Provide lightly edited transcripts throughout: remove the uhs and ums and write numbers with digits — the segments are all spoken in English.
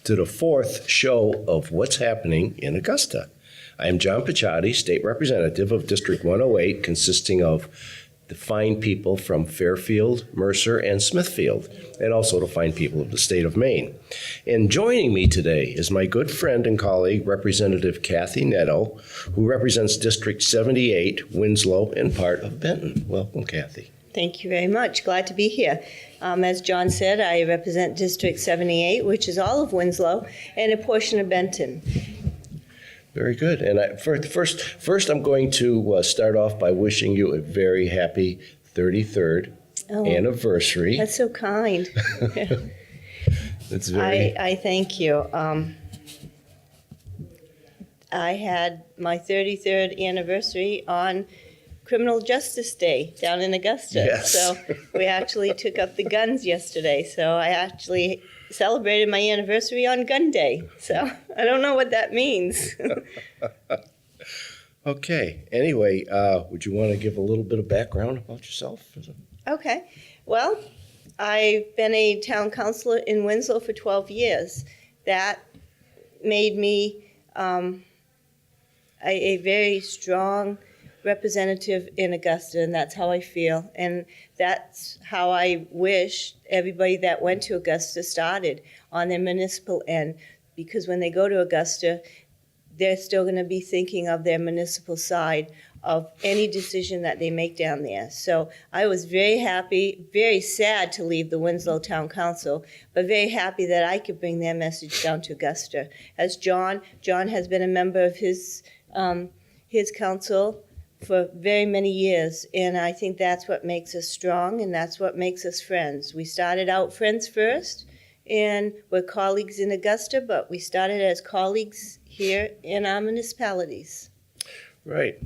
to the fourth show of What's Happening in Augusta. I am John Picciotti, State Representative of District 108, consisting of the fine people from Fairfield, Mercer, and Smithfield, and also the fine people of the state of Maine. And joining me today is my good friend and colleague, Representative Kathy Netto, who represents District 78, Winslow, and part of Benton. Welcome, Kathy. Thank you very much. Glad to be here. As John said, I represent District 78, which is all of Winslow, and a portion of Benton. Very good. And first, I'm going to start off by wishing you a very happy 33rd anniversary. That's so kind. That's very. I thank you. I had my 33rd anniversary on Criminal Justice Day down in Augusta. Yes. So we actually took up the guns yesterday. So I actually celebrated my anniversary on Gun Day. So I don't know what that means. Okay. Anyway, would you want to give a little bit of background about yourself? Okay. Well, I've been a town councilor in Winslow for 12 years. That made me a very strong representative in Augusta, and that's how I feel. And that's how I wish everybody that went to Augusta started, on their municipal end, because when they go to Augusta, they're still going to be thinking of their municipal side of any decision that they make down there. So I was very happy, very sad to leave the Winslow Town Council, but very happy that I could bring their message down to Augusta. As John has been a member of his council for very many years, and I think that's what makes us strong, and that's what makes us friends. We started out friends first, and we're colleagues in Augusta, but we started as colleagues here in our municipalities. Right.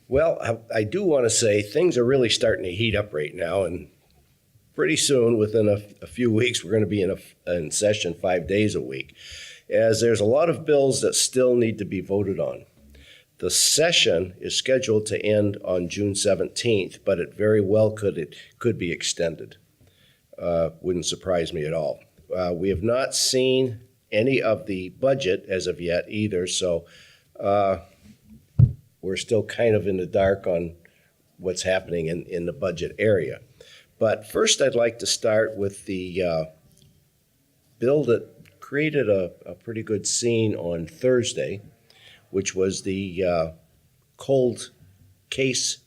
Well, I do want to say things are really starting to heat up right now, and pretty soon, within a few weeks, we're going to be in session 5 days a week, as there's a lot of bills that still need to be voted on. The session is scheduled to end on June 17th, but it very well could be extended. Wouldn't surprise me at all. We have not seen any of the budget as of yet either, so we're still kind of in the dark on what's happening in the budget area. But first, I'd like to start with the bill that created a pretty good scene on Thursday, which was the cold case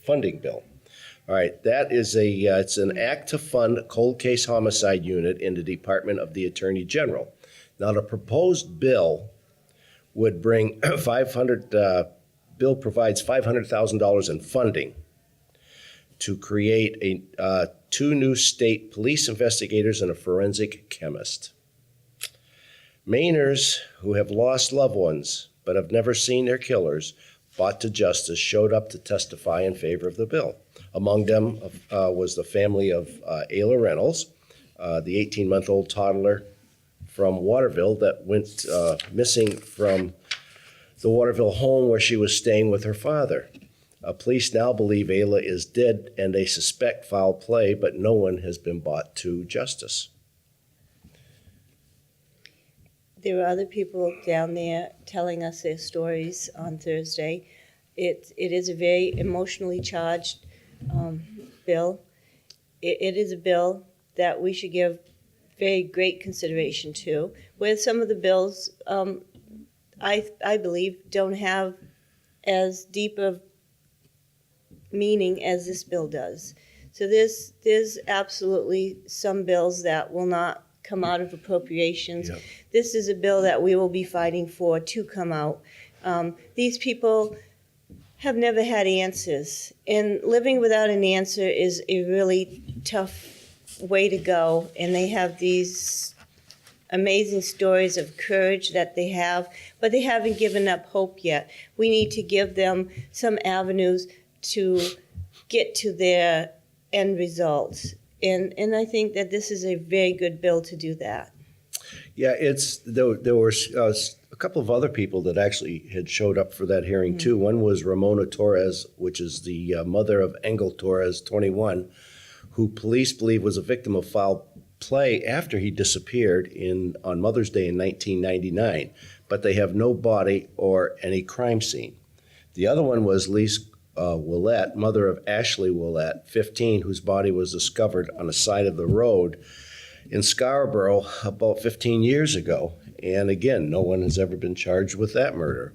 funding bill. All right, that is it's an act to fund cold case homicide unit in the Department of the Attorney General. Now, the proposed bill would bring bill provides $500,000 in funding to create two new state police investigators and a forensic chemist. Mainers who have lost loved ones but have never seen their killers brought to justice showed up to testify in favor of the bill. Among them was the family of Ayla Reynolds, the 18-month-old toddler from Waterville that went missing from the Waterville home where she was staying with her father. Police now believe Ayla is dead and they suspect foul play, but no one has been brought to justice. There were other people down there telling us their stories on Thursday. It is a very emotionally charged bill. It is a bill that we should give very great consideration to, where some of the bills, I believe, don't have as deep of meaning as this bill does. So there's absolutely some bills that will not come out of appropriations. Yep. This is a bill that we will be fighting for to come out. These people have never had answers, and living without an answer is a really tough way to go, and they have these amazing stories of courage that they have, but they haven't given up hope yet. We need to give them some avenues to get to their end results. And I think that this is a very good bill to do that. Yeah, there were a couple of other people that actually had showed up for that hearing too. One was Ramona Torres, which is the mother of Engel Torres, 21, who police believe was a victim of foul play after he disappeared on Mother's Day in 1999, but they have no body or any crime scene. The other one was Lise Willette, mother of Ashley Willette, 15, whose body was discovered on the side of the road in Scarborough about 15 years ago. And again, no one has ever been charged with that murder.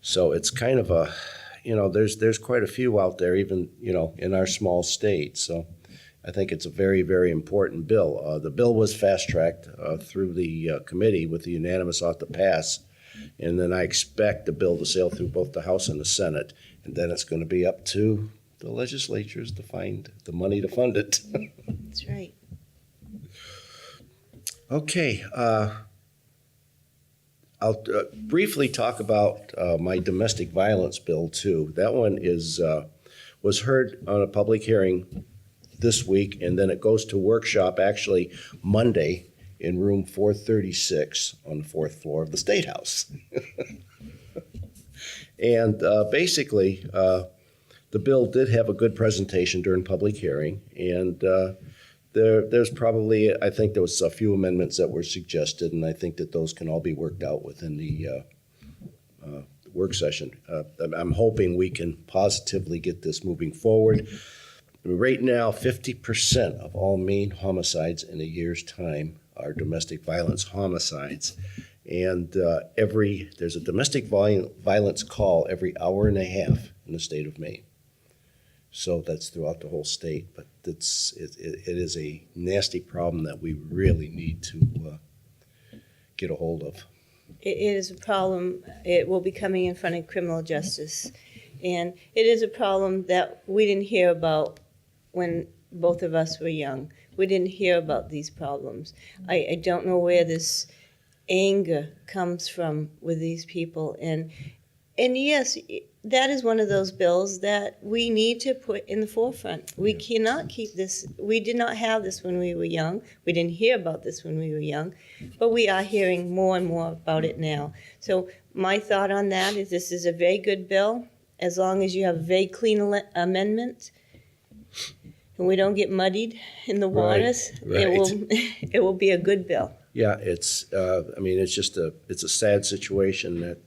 So it's kind of a, there's quite a few out there, even, in our small state. So I think it's a very, very important bill. The bill was fast-tracked through the committee with the unanimous ought to pass. And then I expect the bill to sail through both the House and the Senate. And then it's going to be up to the legislatures to find the money to fund it. That's right. Okay. I'll briefly talk about my domestic violence bill, too. That one was heard on a public hearing this week, and then it goes to workshop actually Monday in room 436 on the fourth floor of the State House. And basically, the bill did have a good presentation during public hearing, and there's probably, I think there was a few amendments that were suggested, and I think that those can all be worked out within the work session. I'm hoping we can positively get this moving forward. Right now, 50% of all Maine homicides in a year's time are domestic violence homicides. And there's a domestic violence call every hour and a half in the state of Maine. So that's throughout the whole state, but it is a nasty problem that we really need to get a hold of. It is a problem. It will be coming in front of criminal justice. And it is a problem that we didn't hear about when both of us were young. We didn't hear about these problems. I don't know where this anger comes from with these people. And yes, that is one of those bills that we need to put in the forefront. We cannot keep this. We did not have this when we were young. We didn't hear about this when we were young, but we are hearing more and more about it now. So my thought on that is this is a very good bill, as long as you have a very clean amendment and we don't get muddied in the waters. Right. It will be a good bill. Yeah, it's a sad situation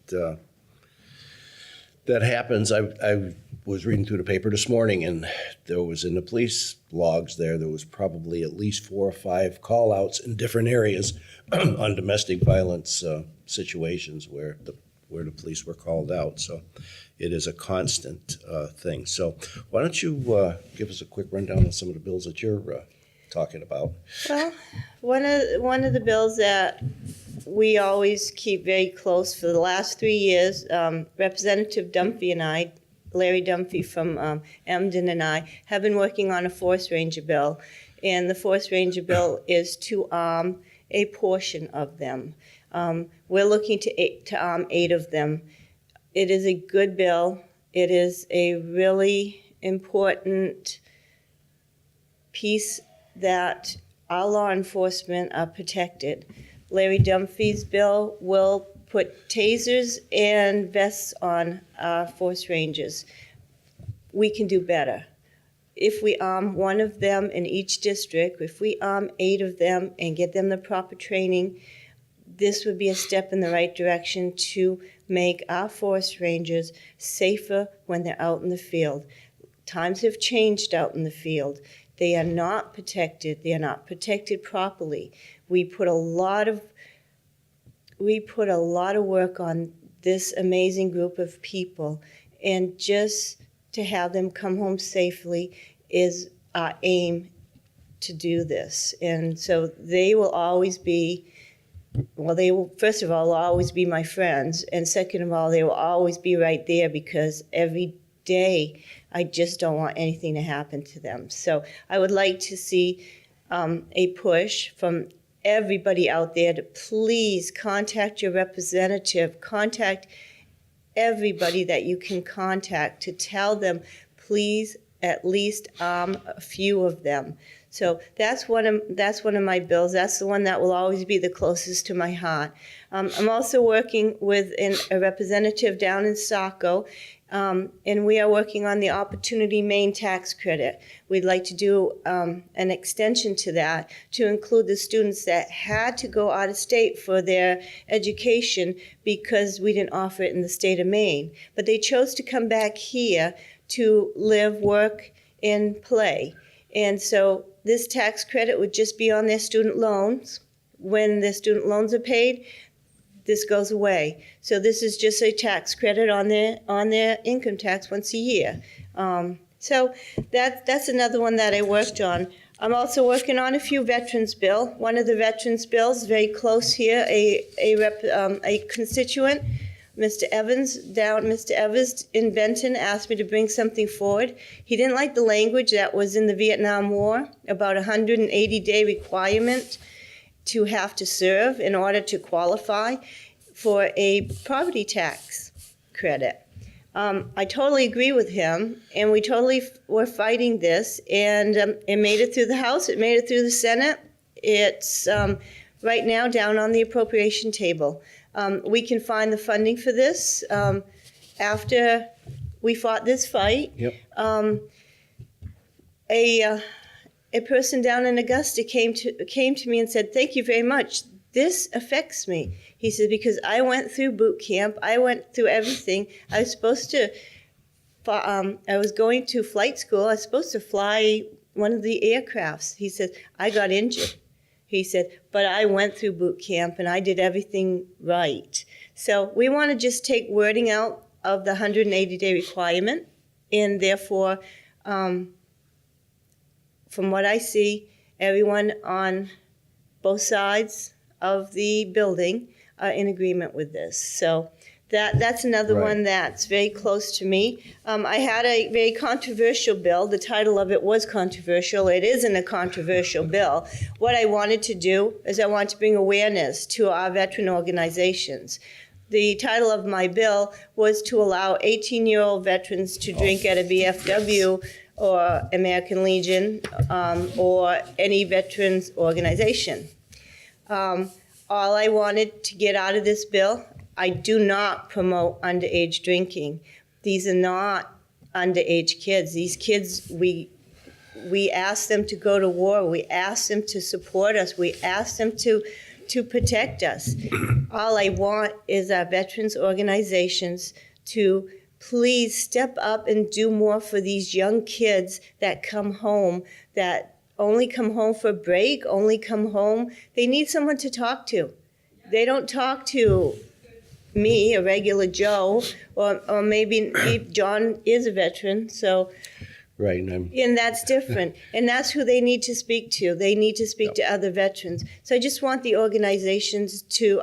that happens. I was reading through the paper this morning, and there was in the police logs there was probably at least 4 or 5 call-outs in different areas on domestic violence situations where the police were called out. So it is a constant thing. So why don't you give us a quick rundown on some of the bills that you're talking about? Well, one of the bills that we always keep very close for the last 3 years, Representative Dunphy and I, Larry Dunphy from Emden and I, have been working on a forest ranger bill. And the forest ranger bill is to arm a portion of them. We're looking to arm 8 of them. It is a good bill. It is a really important piece that our law enforcement are protected. Larry Dunphy's bill will put tasers and vests on our forest rangers. We can do better. If we arm 1 of them in each district, if we arm 8 of them and get them the proper training, this would be a step in the right direction to make our forest rangers safer when they're out in the field. Times have changed out in the field. They are not protected. They are not protected properly. We put a lot of work on this amazing group of people, and just to have them come home safely is our aim to do this. And so they will always be, they will, first of all, always be my friends, and second of all, they will always be right there, because every day I just don't want anything to happen to them. So I would like to see a push from everybody out there to please contact your representative, contact everybody that you can contact to tell them, please at least a few of them, So that's one of my bills. That's the one that will always be the closest to my heart. I'm also working with a representative down in Saco, and we are working on the Opportunity Maine tax credit. We'd like to do an extension to that to include the students that had to go out of state for their education because we didn't offer it in the state of Maine. But they chose to come back here to live, work, and play. And so this tax credit would just be on their student loans. When their student loans are paid, this goes away. So this is just a tax credit on their income tax once a year. So that's another one that I worked on. I'm also working on a few veterans bill. One of the veterans bills very close here, a constituent, Mr. Evans in Benton asked me to bring something forward. He didn't like the language that was in the Vietnam War about a 180-day requirement to have to serve in order to qualify for a property tax credit. I totally agree with him, and we totally were fighting this, and it made it through the House, it made it through the Senate. It's right now down on the appropriation table. We can find the funding for this after we fought this fight. Yep. A person down in Augusta came to me and said, "Thank you very much. This affects me." He said, "Because I went through boot camp. I went through everything. I was supposed to. I was going to flight school. I was supposed to fly one of the aircrafts." He said, "I got injured." He said, "But I went through boot camp and I did everything right." So we want to just take wording out of the 180-day requirement, and therefore, from what I see, everyone on both sides of the building are in agreement with this. So that's another Right. one that's very close to me. I had a very controversial bill. The title of it was controversial. It isn't a controversial bill. What I wanted to do is I wanted to bring awareness to our veteran organizations. The title of my bill was to allow 18-year-old veterans to drink at a VFW or American Legion or any veterans organization. All I wanted to get out of this bill, I do not promote underage drinking. These are not underage kids. These kids, we ask them to go to war. We ask them to support us. We ask them to protect us. All I want is our veterans organizations to please step up and do more for these young kids that come home, that only come home for a break, only come home. They need someone to talk to. They don't talk to me, a regular Joe, or maybe John is a veteran, so. Right. And that's different. And that's who they need to speak to. They need to speak to other veterans. So I just wanted the organizations to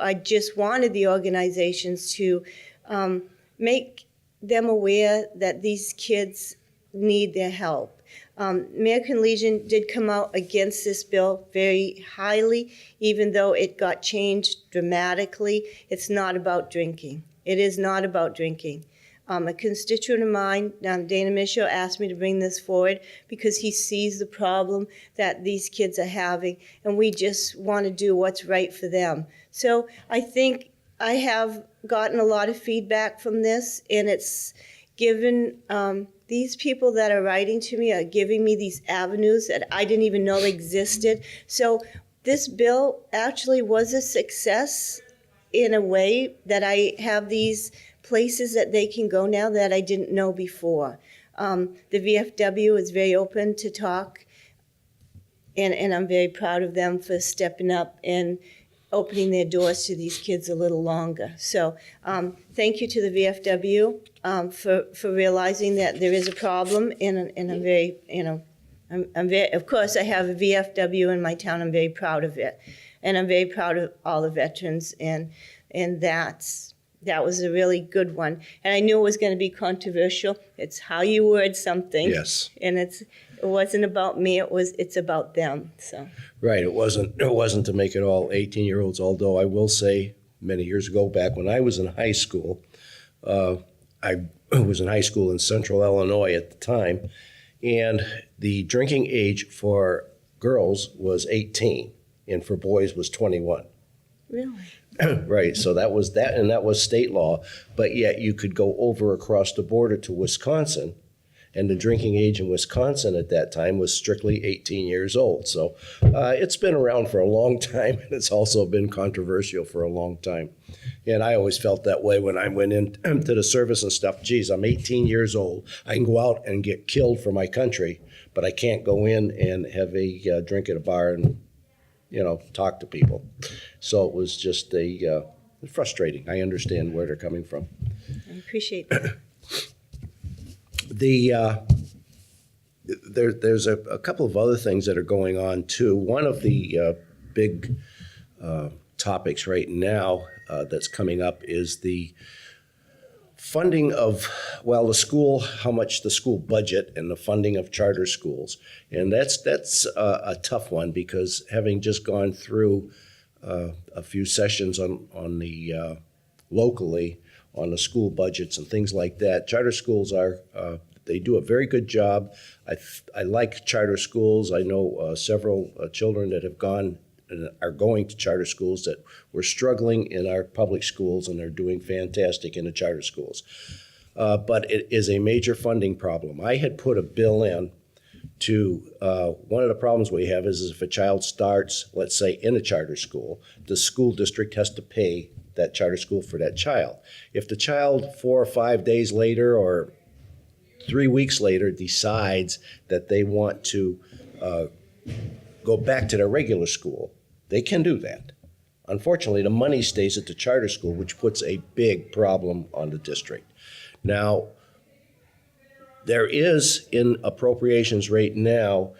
make them aware that these kids need their help. American Legion did come out against this bill very highly, even though it got changed dramatically. It's not about drinking. It is not about drinking. A constituent of mine, Dana Michaud, asked me to bring this forward because he sees the problem that these kids are having, and we just want to do what's right for them. So I think I have gotten a lot of feedback from this, and it's given these people that are writing to me are giving me these avenues that I didn't even know existed. So this bill actually was a success in a way that I have these places that they can go now that I didn't know before. The VFW is very open to talk, and I'm very proud of them for stepping up and opening their doors to these kids a little longer. So thank you to the VFW for realizing that there is a problem, and I'm very, I'm very, of course I have a VFW in my town. I'm very proud of it, and I'm very proud of all the veterans, and that was a really good one. And I knew it was going to be controversial. It's how you word something. Yes. And it wasn't about me. It's about them. So. Right. It wasn't to make it all 18-year-olds, although I will say many years ago, back when I was in high school, I was in high school in central Illinois at the time, and the drinking age for girls was 18, and for boys was 21. Really? Right, so that was that, and that was state law, but yet you could go over across the border to Wisconsin, and the drinking age in Wisconsin at that time was strictly 18 years old. So it's been around for a long time, and it's also been controversial for a long time. And I always felt that way when I went into the service and stuff. Geez, I'm 18 years old. I can go out and get killed for my country, but I can't go in and have a drink at a bar and, talk to people. So it was just frustrating. I understand where they're coming from. I appreciate that. There's a couple of other things that are going on too. One of the big topics right now that's coming up is the funding of, the school, how much the school budget and the funding of charter schools. And that's a tough one, because having just gone through a few sessions on the locally on the school budgets and things like that, charter schools they do a very good job. I like charter schools. I know several children that have gone and are going to charter schools that were struggling in our public schools, and they're doing fantastic in the charter schools. But it is a major funding problem. I had put a bill in to, one of the problems we have is if a child starts, let's say, in a charter school, the school district has to pay that charter school for that child. If the child 4 or 5 days later or 3 weeks later decides that they want to go back to their regular school, they can do that. Unfortunately, the money stays at the charter school, which puts a big problem on the district. Now, there is in appropriations right now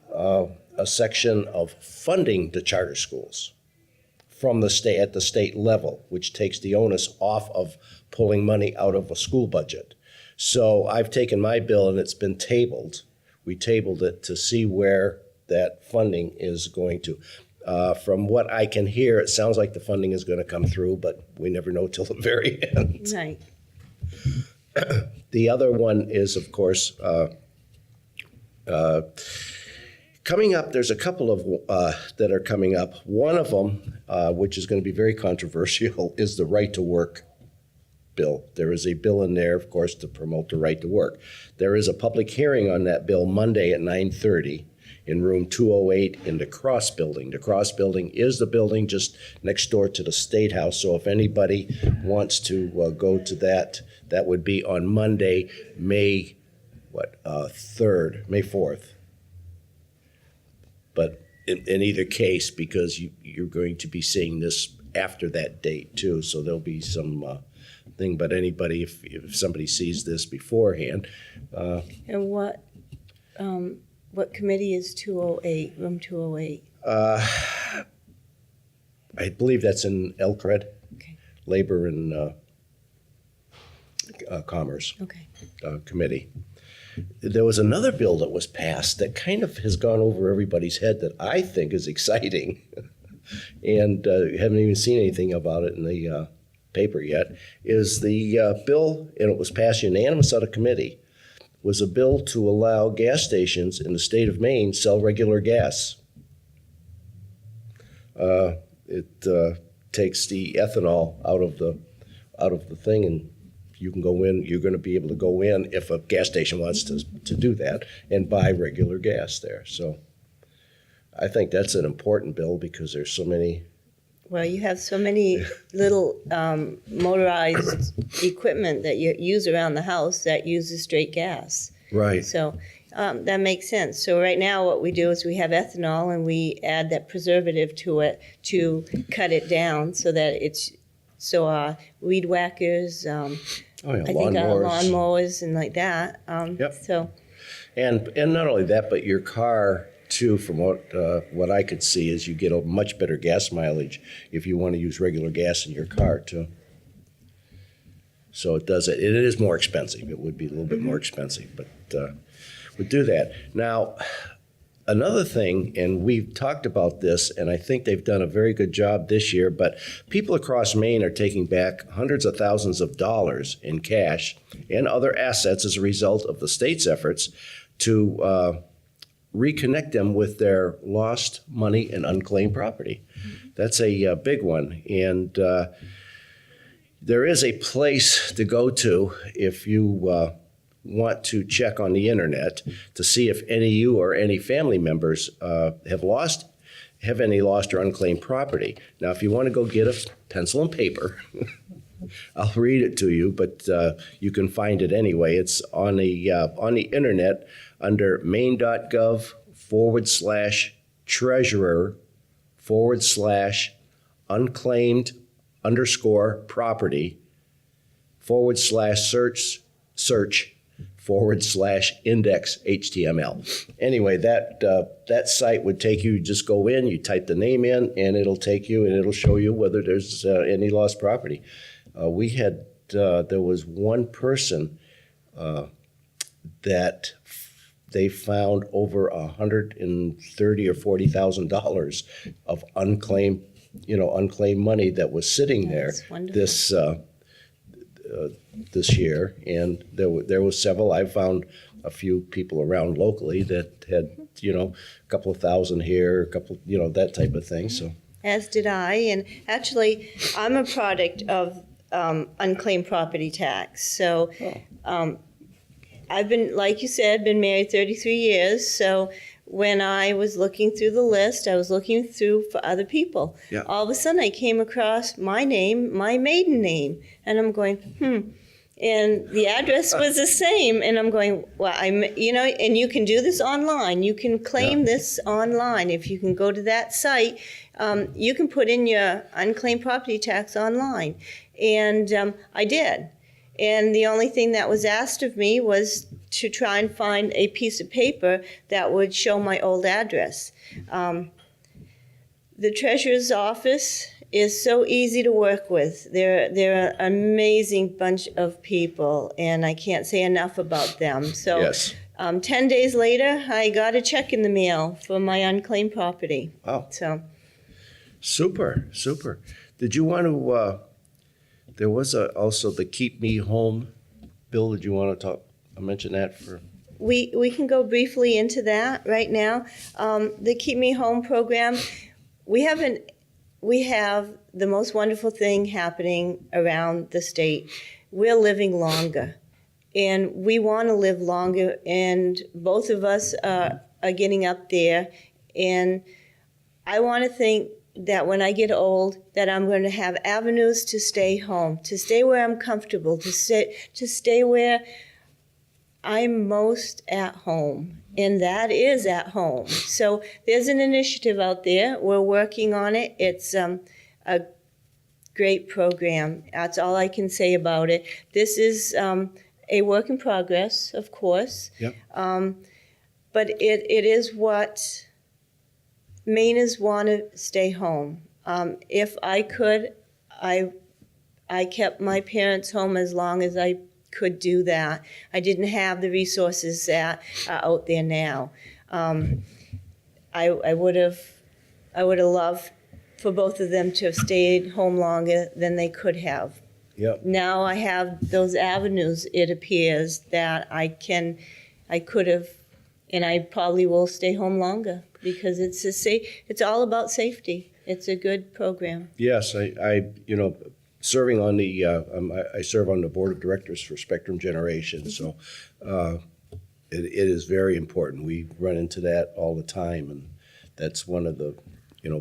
a section of funding the charter schools from the state at the state level, which takes the onus off of pulling money out of a school budget. So I've taken my bill and it's been tabled. We tabled it to see where that funding is going to. From what I can hear, it sounds like the funding is going to come through, but we never know till the very end. Right. The other one is, of course, coming up. There's a couple of that are coming up. One of them, which is going to be very controversial, is the right to work bill. There is a bill in there, of course, to promote the right to work. There is a public hearing on that bill Monday at 9:30 in room 208 in the Cross Building. The Cross Building is the building just next door to the State House. So if anybody wants to go to that, that would be on Monday, May 4th. But in either case, because you're going to be seeing this after that date too, so there'll be some thing. But anybody, if somebody sees this beforehand. And what committee is 208, room 208? I believe that's in LCRED, Okay. Labor and Commerce Okay. Committee. There was another bill that was passed that kind of has gone over everybody's head that I think is exciting, and haven't even seen anything about it in the paper yet, is the bill, and it was passed unanimous out of committee, was a bill to allow gas stations in the state of Maine sell regular gas. It takes the ethanol out of the thing, and you can go in. You're going to be able to go in if a gas station wants to do that and buy regular gas there. So I think that's an important bill because there's so many. Well, you have so many little motorized equipment that you use around the house that uses straight gas. Right. So that makes sense. So right now what we do is we have ethanol and we add that preservative to it to cut it down so that weed whackers, I think lawnmowers and like that. Yep. So. And not only that, but your car too, from what I could see, is you get a much better gas mileage if you want to use regular gas in your car too. So it does it. It is more expensive. It would be a little bit more expensive, but would do that. Now, another thing, and we've talked about this, and I think they've done a very good job this year, but people across Maine are taking back hundreds of thousands of dollars in cash and other assets as a result of the state's efforts to reconnect them with their lost money and unclaimed property. That's a big one. And there is a place to go to if you want to check on the internet to see if any of you or any family members have any lost or unclaimed property. Now, if you want to go get a pencil and paper, I'll read it to you, but you can find it anyway. It's on the internet under main.gov/treasurer/unclaimed_property/search/index HTML. Anyway, that site would take you, just go in, you type the name in, and it'll take you and it'll show you whether there's any lost property. There was one person that they found over $130,000 or $40,000 of unclaimed money that was sitting there That's wonderful. this year, and there was several. I found a few people around locally that had a couple of thousand here, a couple that type of thing. So As did I, and actually, I'm a product of unclaimed property tax. So I've been, like you said, been married 33 years. So when I was looking through the list, I was looking through for other people. Yeah. All of a sudden, I came across my name, my maiden name, and I'm going, and the address was the same, and I'm going, well, and you can do this online. You can claim this online. If you can go to that site, you can put in your unclaimed property tax online. And I did. And the only thing that was asked of me was to try and find a piece of paper that would show my old address. The treasurer's office is so easy to work with. They're an amazing bunch of people, and I can't say enough about them. So yes. 10 days later, I got a check in the mail for my unclaimed property. Wow. So Super. Did you want to? There was also the Keep Me Home bill. Did you want to mention that for? we can go briefly into that right now. The Keep Me Home program, we have the most wonderful thing happening around the state. We're living longer, and we want to live longer, and both of us are getting up there, and I want to think that when I get old, that I'm going to have avenues to stay home, to stay where I'm comfortable, to stay where I'm most at home, and that is at home. So there's an initiative out there. We're working on it. It's a great program. That's all I can say about it. This is a work in progress, of course. Yep. But it is what Mainers want to stay home. If I could, I kept my parents home as long as I could do that. I didn't have the resources that are out there now. I would have loved for both of them to have stayed home longer than they could have. Yep. Now I have those avenues, it appears, that I could have, and I probably will stay home longer because it's all about safety. It's a good program. Yes, I serving on the I serve on the board of directors for Spectrum Generation, so it is very important. We run into that all the time, and that's one of the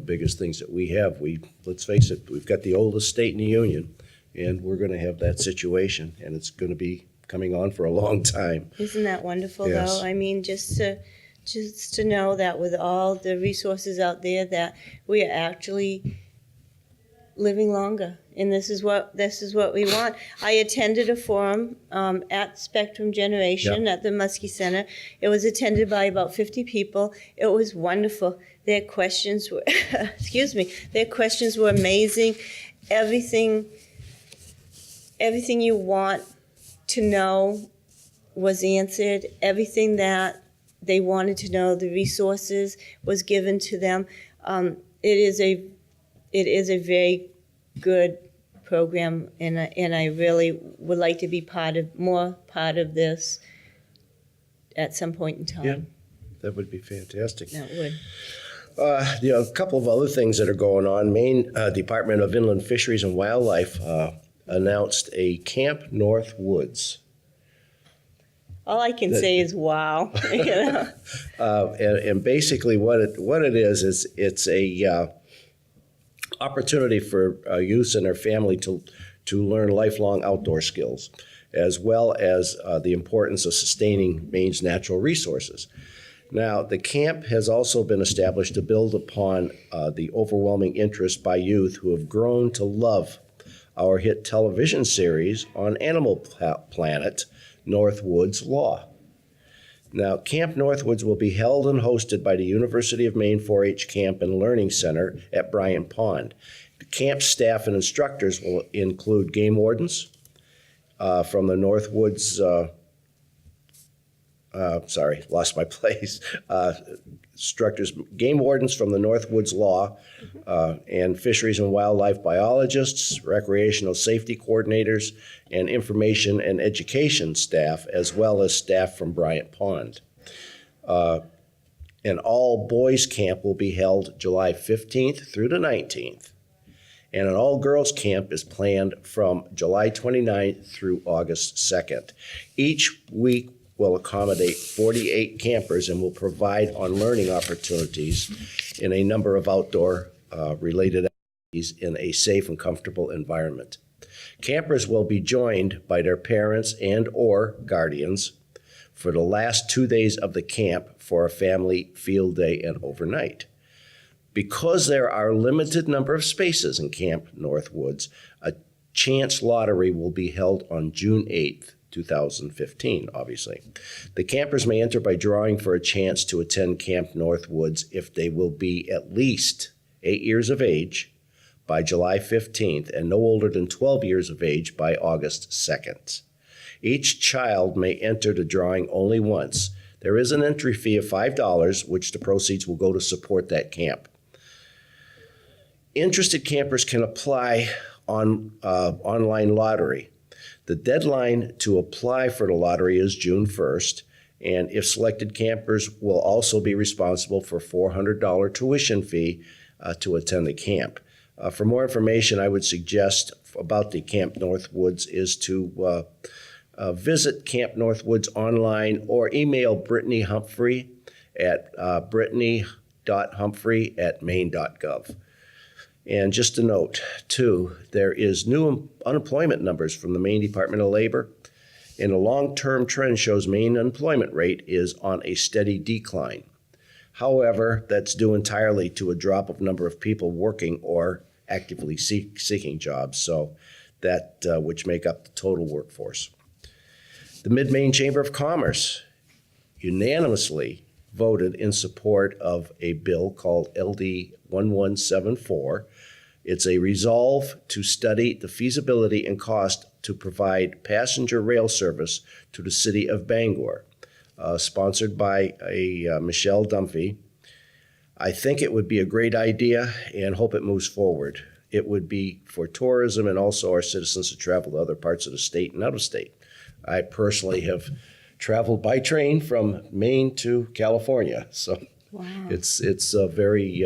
biggest things that we have. Let's face it, we've got the oldest state in the union, and we're going to have that situation, and it's going to be coming on for a long time. Isn't that wonderful, Yes. though? I mean, just to know that with all the resources out there, that we are actually living longer, and this is what we want. I attended a forum at Spectrum Generation at the Muskie Center. It was attended by about 50 people. It was wonderful. Their questions were, their questions were amazing. Everything you want to know was answered. Everything that they wanted to know, the resources was given to them. It is a very good program, and I really would like to be more part of this at some point in time. Yeah. that would be fantastic. That would. A couple of other things that are going on. Maine Department of Inland Fisheries and Wildlife announced a Camp Northwoods. All I can say is wow. You know? And basically what it is it's a opportunity for youth and their family to learn lifelong outdoor skills, as well as the importance of sustaining Maine's natural resources. Now, the camp has also been established to build upon the overwhelming interest by youth who have grown to love our hit television series on Animal Planet, Northwoods Law. Now, Camp Northwoods will be held and hosted by the University of Maine 4-H Camp and Learning Center at Bryant Pond. The camp staff and instructors will include game wardens from the Northwoods lost my place. Instructors, game wardens from the Northwoods Law, and fisheries and wildlife biologists, recreational safety coordinators, and information and education staff, as well as staff from Bryant Pond. An all-boys camp will be held July 15th through the 19th, and an all-girls camp is planned from July 29th through August 2nd. Each week will accommodate 48 campers and will provide on learning opportunities in a number of outdoor related activities in a safe and comfortable environment. Campers will be joined by their parents and or guardians for the last 2 days of the camp for a family field day and overnight. Because there are limited number of spaces in Camp Northwoods, a chance lottery will be held on June 8th. 2015, obviously. The campers may enter by drawing for a chance to attend Camp Northwoods if they will be at least 8 years of age by July 15th and no older than 12 years of age by August 2nd. Each child may enter the drawing only once. There is an entry fee of $5, which the proceeds will go to support that camp. Interested campers can apply on online lottery. The deadline to apply for the lottery is June 1st, and if selected, campers will also be responsible for $400 tuition fee to attend the camp. For more information, I would suggest about the Camp Northwoods is to visit Camp Northwoods online or email Brittany Humphrey at brittany.humphrey@maine.gov. And just a note, too, there is new unemployment numbers from the Maine Department of Labor, and a long-term trend shows Maine unemployment rate is on a steady decline. However, that's due entirely to a drop of number of people working or actively seeking jobs, so that which make up the total workforce. The Mid-Maine Chamber of Commerce unanimously voted in support of a bill called LD 1174. It's a resolve to study the feasibility and cost to provide passenger rail service to the city of Bangor, sponsored by Michelle Dunphy. I think it would be a great idea and hope it moves forward. It would be for tourism and also our citizens to travel to other parts of the state and out of state. I personally have traveled by train from Maine to California, so wow. It's very,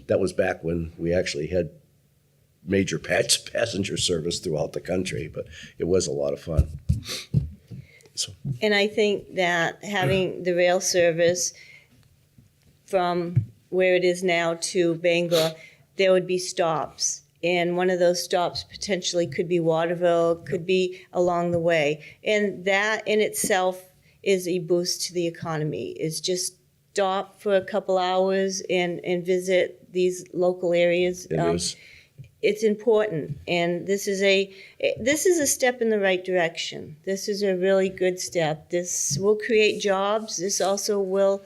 that was back when we actually had major passenger service throughout the country, but it was a lot of fun. So. And I think that having the rail service from where it is now to Bangor, there would be stops. And one of those stops potentially could be Waterville, could be along the way. And that in itself is a boost to the economy, is just stop for a couple hours and visit these local areas. It is. It's important, and this is a step in the right direction. This is a really good step. This will create jobs. This also will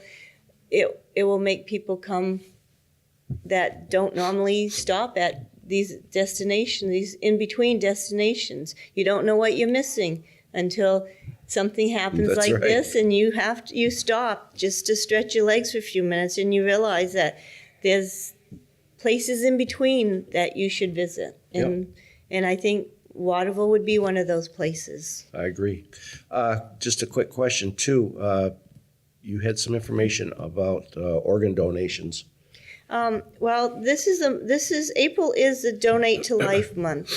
will make people come that don't normally stop at these destinations, these in-between destinations. You don't know what you're missing until something happens. That's like right. This, and you stop just to stretch your legs for a few minutes, and you realize that there's places in between that you should visit. And yep. And I think Waterville would be one of those places. I agree. Just a quick question, too. you had some information about organ donations. Well, this is April is the Donate to Life month.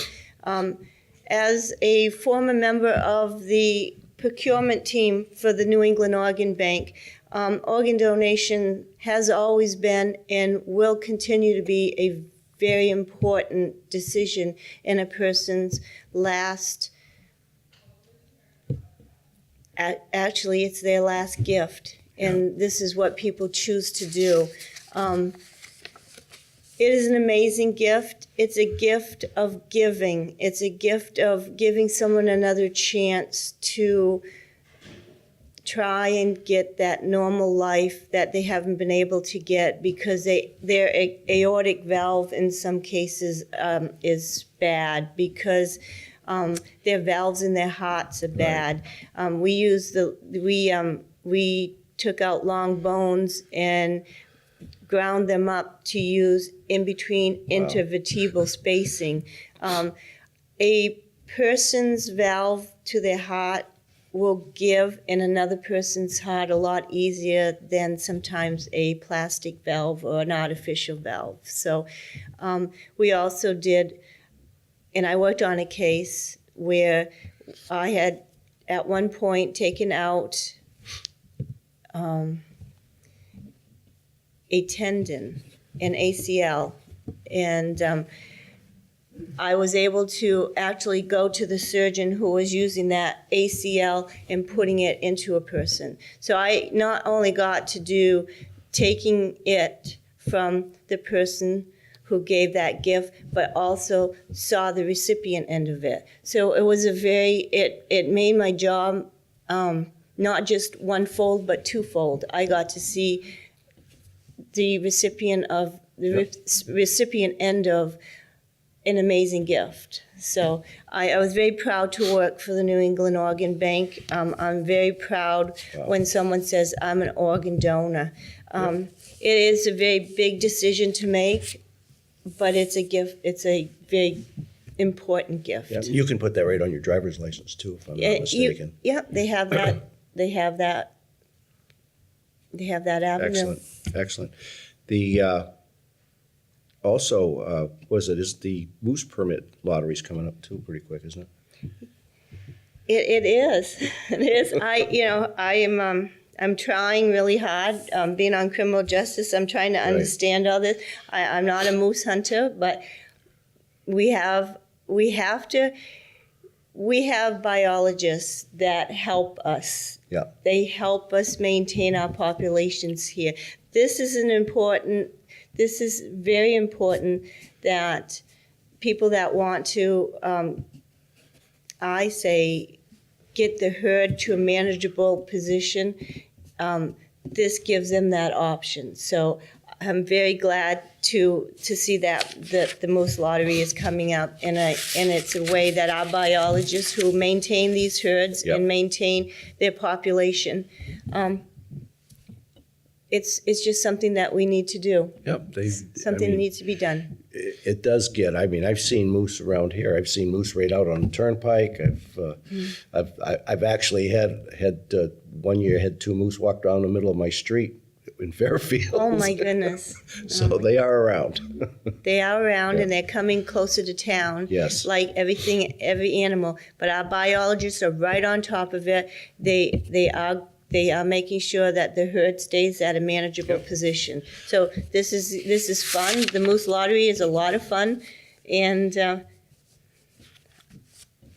As a former member of the procurement team for the New England Organ Bank, organ donation has always been and will continue to be a very important decision in a person's last. Actually, it's their last gift, and this is what people choose to do. It is an amazing gift. It's a gift of giving. It's a gift of giving someone another chance to try and get that normal life that they haven't been able to get because their aortic valve in some cases is bad because their valves in their hearts are bad. Right. We took out long bones and ground them up to use in between intervertebral spacing. A person's valve to their heart will give in another person's heart a lot easier than sometimes a plastic valve or an artificial valve. So we also did, and I worked on a case where I had at one point taken out a tendon, an ACL, and I was able to actually go to the surgeon who was using that ACL and putting it into a person. So I not only got to do taking it from the person who gave that gift, but also saw the recipient end of it. So it was it made my job not just one-fold, but two-fold. I got to see the recipient recipient end of an amazing gift. So I was very proud to work for the New England Organ Bank. I'm very proud when someone says, I'm an organ donor. It is a very big decision to make, but it's a gift. It's a very important gift. Yeah, you can put that right on your driver's license too, if I'm not mistaken. They have that. They have that avenue. Excellent. The also, is the moose permit lottery's coming up too pretty quick, isn't it? It is. It is. I'm trying really hard. Being on criminal justice, I'm trying to understand all this. I'm not a moose hunter, but we have biologists that help us. Yeah. They help us maintain our populations here. This is very important that people that want to, I say, get the herd to a manageable position, this gives them that option. So I'm very glad to see that the moose lottery is coming up, and it's a way that our biologists who maintain these herds and maintain their population, it's just something that we need to do. Yep. Something needs to be done. It does get. I mean, I've seen moose around here. I've seen moose right out on the turnpike. I've actually had 1 year had two moose walk down the middle of my street in Fairfield. Oh my goodness. So they are around. They are around, and they're coming closer to town. Yes. Like every animal. But our biologists are right on top of it. They are making sure that the herd stays at a manageable position. So this is fun. The moose lottery is a lot of fun, and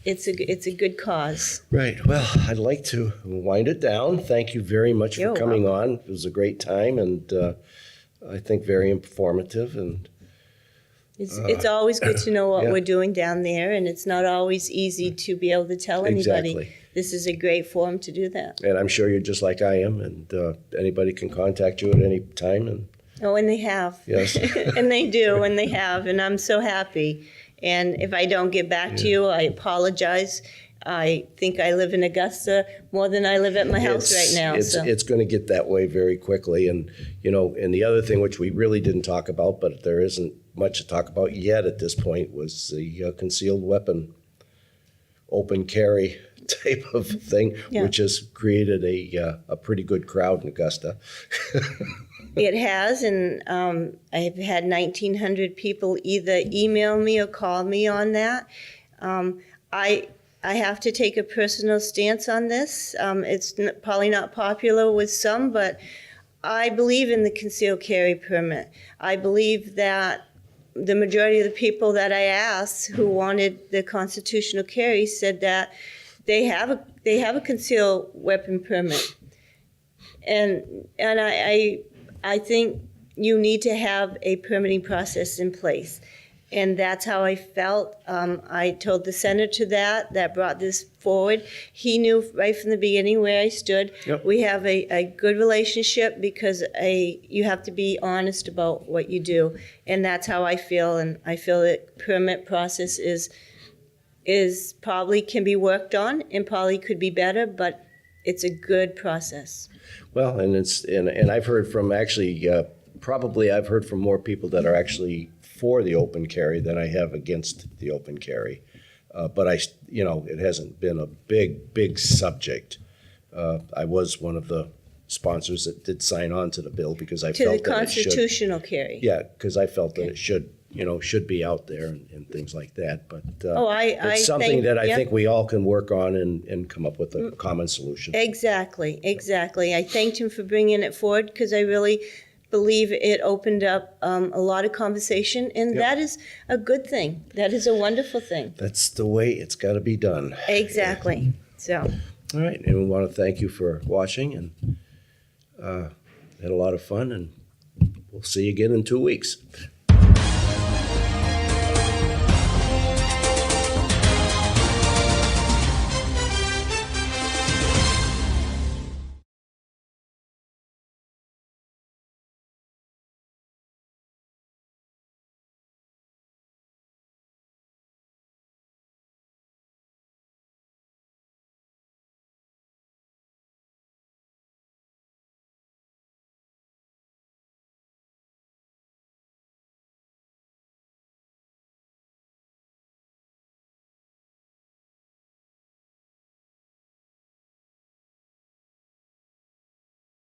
it's a good cause. Right. Well, I'd like to wind it down. Thank you very much for coming on. It was a great time, and I think very informative. And it's always good to know what we're doing down there, and it's not always easy to be able to tell anybody. Exactly. This is a great forum to do that. And I'm sure you're just like I am, and anybody can contact you at any time. And they have. Yes. And they do, and they have, and I'm so happy. And if I don't get back to you, I apologize. I think I live in Augusta more than I live at my house right now. It's going to get that way very quickly. And, and the other thing, which we really didn't talk about, but there isn't much to talk about yet at this point, was the concealed weapon open carry type of thing, Yeah. which has created a pretty good crowd in Augusta. It has, and I've had 1,900 people either email me or call me on that. I have to take a personal stance on this. It's probably not popular with some, but I believe in the concealed carry permit. I believe that the majority of the people that I asked who wanted the constitutional carry said that they have a concealed weapon permit, and I think you need to have a permitting process in place. And that's how I felt. I told the senator that brought this forward. He knew right from the beginning where I stood. Yep. We have a good relationship because you have to be honest about what you do. And that's how I feel. And I feel that permit process is probably can be worked on and probably could be better, but it's a good process. Well, and I've heard from actually, probably I've heard from more people that are actually for the open carry than I have against the open carry. But it hasn't been a big subject. I was one of the sponsors that did sign on to the bill because I To felt the that it should. constitutional carry. Yeah, because I felt that Okay. it should be out there and things like that. But I it's something think- that I yep. think we all can work on and come up with a common solution. Exactly. I thanked him for bringing it forward because I really believe it opened up a lot of conversation, and Yep. that is a good thing. That is a wonderful thing. That's the way it's got to be done. Exactly. So, All right, and we want to thank you for watching, and had a lot of fun, and we'll see you again in 2 weeks.